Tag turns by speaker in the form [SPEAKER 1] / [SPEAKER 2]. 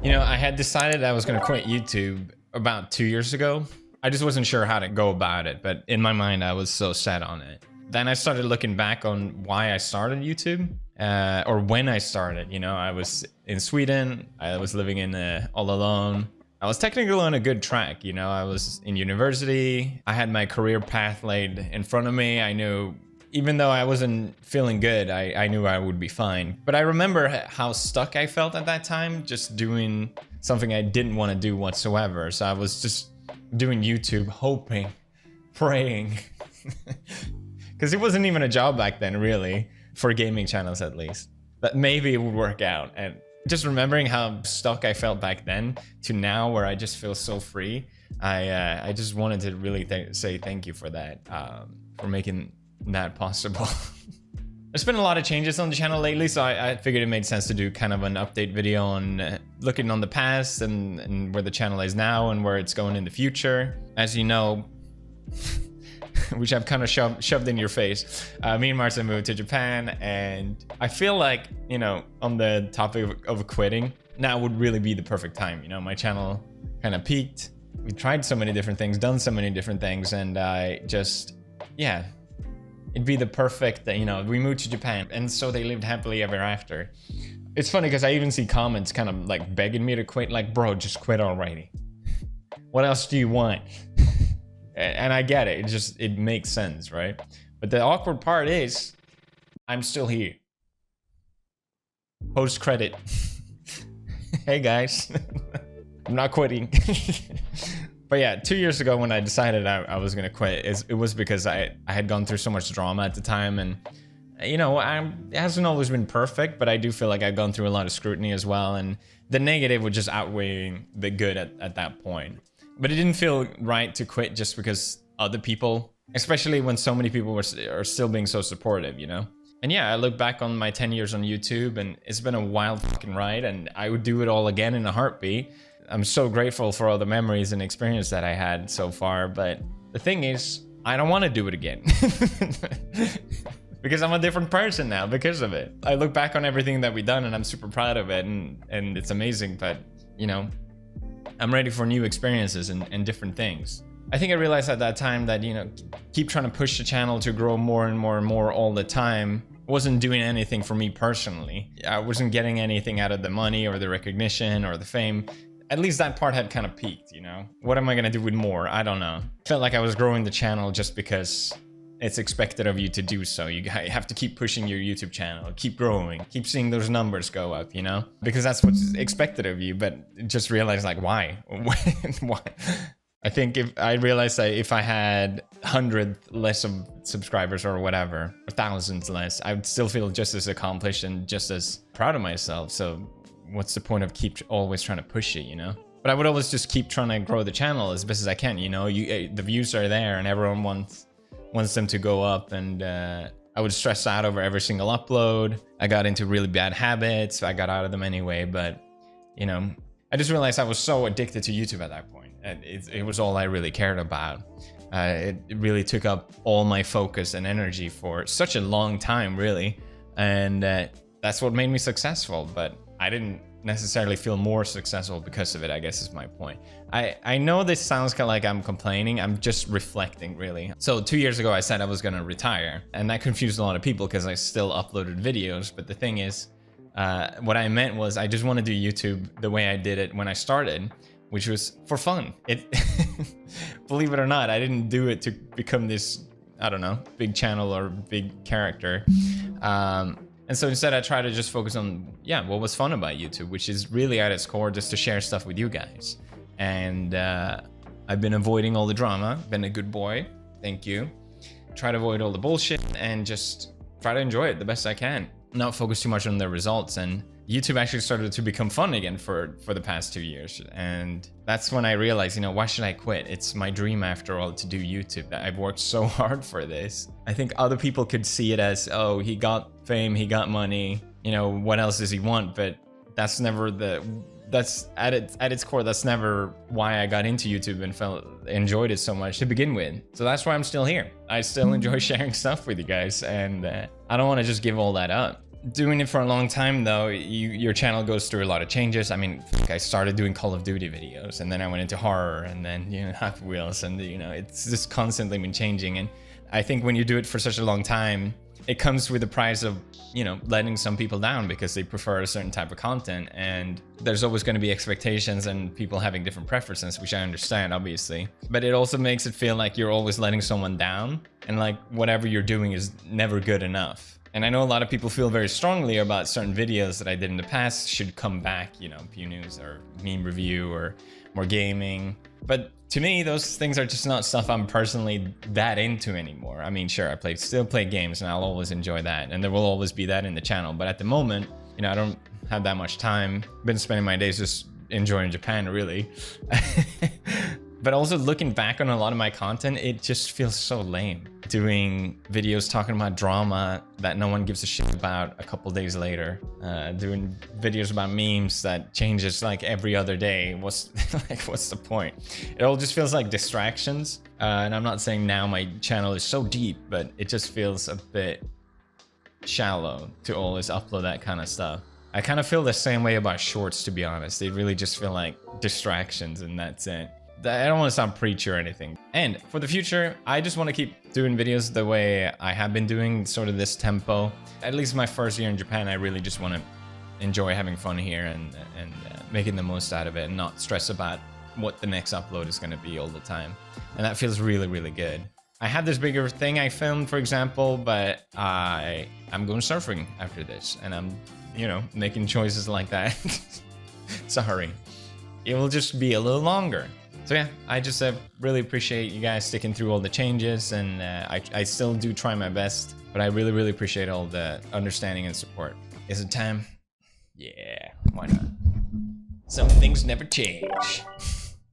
[SPEAKER 1] You know, I had decided I was going to quit YouTube about 2 years ago. I just wasn't sure how to go about it, but in my mind, I was so set on it. Then I started looking back on why I started YouTube, or when I started. You know, I was in Sweden, I was living in all alone. I was technically on a good track, you know, I was in university, I had my career path laid in front of me. I knew, even though I wasn't feeling good, I knew I would be fine. But I remember how stuck I felt at that time, just doing something I didn't want to do whatsoever. So I was just doing YouTube, hoping, praying, because it wasn't even a job back then, really, for gaming channels at least, that maybe it would work out. And just remembering how stuck I felt back then to now, where I just feel so free, I just wanted to really say thank you for that, for making that possible. There's been a lot of changes on the channel lately, so I figured it made sense to do kind of an update video on looking on the past and where the channel is now and where it's going in the future. As you know, which I've kind of shoved in your face, me and Martin moved to Japan, and I feel like, you know, on the topic of quitting, now would really be the perfect time. You know, my channel kind of peaked. We tried so many different things, done so many different things, and I just, yeah, it'd be the perfect, you know, we moved to Japan, and so they lived happily ever after. It's funny because I even see comments kind of like begging me to quit, like, bro, just quit already. What else do you want? And I get it, it makes sense, right? But the awkward part is, I'm still here. Post credit. Hey guys, I'm not quitting. But yeah, 2 years ago when I decided I was gonna quit, it was because I had gone through so much drama at the time, and you know, it hasn't always been perfect, but I do feel like I've gone through a lot of scrutiny as well, and the negative was just outweighing the good at that point. But it didn't feel right to quit just because other people, especially when so many people are still being so supportive, you know? And yeah, I look back on my 10 years on YouTube, and it's been a wild fucking ride, and I would do it all again in a heartbeat. I'm so grateful for all the memories and experience that I had so far, but the thing is, I don't want to do it again. Because I'm a different person now because of it. I look back on everything that we've done, and I'm super proud of it, and it's amazing, but, you know, I'm ready for new experiences and different things. I think I realized at that time that, you know, keep trying to push the channel to grow more and more and more all the time wasn't doing anything for me personally. I wasn't getting anything out of the money or the recognition or the fame. At least that part had kind of peaked, you know? What am I gonna do with more? I don't know. Felt like I was growing the channel just because it's expected of you to do so. You have to keep pushing your YouTube channel, keep growing, keep seeing those numbers go up, you know? Because that's what's expected of you, but just realize, like, why? Why? I think I realized that if I had 100 less of subscribers or whatever, or thousands less, I would still feel just as accomplished and just as proud of myself. So what's the point of always trying to push it, you know? But I would always just keep trying to grow the channel as best as I can, you know? The views are there, and everyone wants them to go up, and I would stress out over every single upload. I got into really bad habits. I got out of them anyway, but, you know, I just realized I was so addicted to YouTube at that point. And it was all I really cared about. It really took up all my focus and energy for such a long time, really. And that's what made me successful, but I didn't necessarily feel more successful because of it, I guess is my point. I know this sounds kind of like I'm complaining. I'm just reflecting, really. So 2 years ago, I said I was gonna retire, and that confused a lot of people because I still uploaded videos. But the thing is, what I meant was I just want to do YouTube the way I did it when I started, which was for fun. Believe it or not, I didn't do it to become this, I don't know, big channel or big character. And so instead I try to just focus on, yeah, what was fun about YouTube, which is really at its core just to share stuff with you guys. And I've been avoiding all the drama, been a good boy, thank you. Try to avoid all the bullshit and just try to enjoy it the best I can. Not focus too much on the results, and YouTube actually started to become fun again for the past 2 years. And that's when I realized, you know, why should I quit? It's my dream after all to do YouTube. I've worked so hard for this. I think other people could see it as, oh, he got fame, he got money, you know, what else does he want? But that's never that's at its core, that's never why I got into YouTube and enjoyed it so much to begin with. So that's why I'm still here. I still enjoy sharing stuff with you guys, and I don't want to just give all that up. doing it for a long time though, your channel goes through a lot of changes. I mean, I started doing Call of Duty videos, and then I went into horror, and then, you know, Hot Wheels, and, you know, it's just constantly been changing. And I think when you do it for such a long time, it comes with the price of, you know, letting some people down because they prefer a certain type of content, and there's always going to be expectations and people having different preferences, which I understand, obviously. But it also makes it feel like you're always letting someone down, and like whatever you're doing is never good enough. And I know a lot of people feel very strongly about certain videos that I did in the past should come back, you know, Pew News or meme review or more gaming. But to me, those things are just not stuff I'm personally that into anymore. I mean, sure, still play games, and I'll always enjoy that, and there will always be that in the channel. But at the moment, you know, I don't have that much time. Been spending my days just enjoying Japan, really. But also looking back on a lot of my content, it just feels so lame. Doing videos talking about drama that no one gives a shit about a couple days later. Doing videos about memes that changes like every other day. What's the point? It all just feels like distractions. And I'm not saying now my channel is so deep, but it just feels a bit shallow to always upload that kind of stuff. I kind of feel the same way about shorts, to be honest. They really just feel like distractions, and that's it. I don't want to sound preachy or anything. And for the future, I just want to keep doing videos the way I have been doing, sort of this tempo. At least my first year in Japan, I really just want to enjoy having fun here and making the most out of it and not stress about what the next upload is going to be all the time. And that feels really, really good. I have this bigger thing I filmed, for example, but I'm going surfing after this, and I'm, you know, making choices like that. Sorry. It will just be a little longer. So yeah, I just really appreciate you guys sticking through all the changes, and I still do try my best, but I really, really appreciate all the understanding and support. Is it time? Yeah, why not? Some things never change.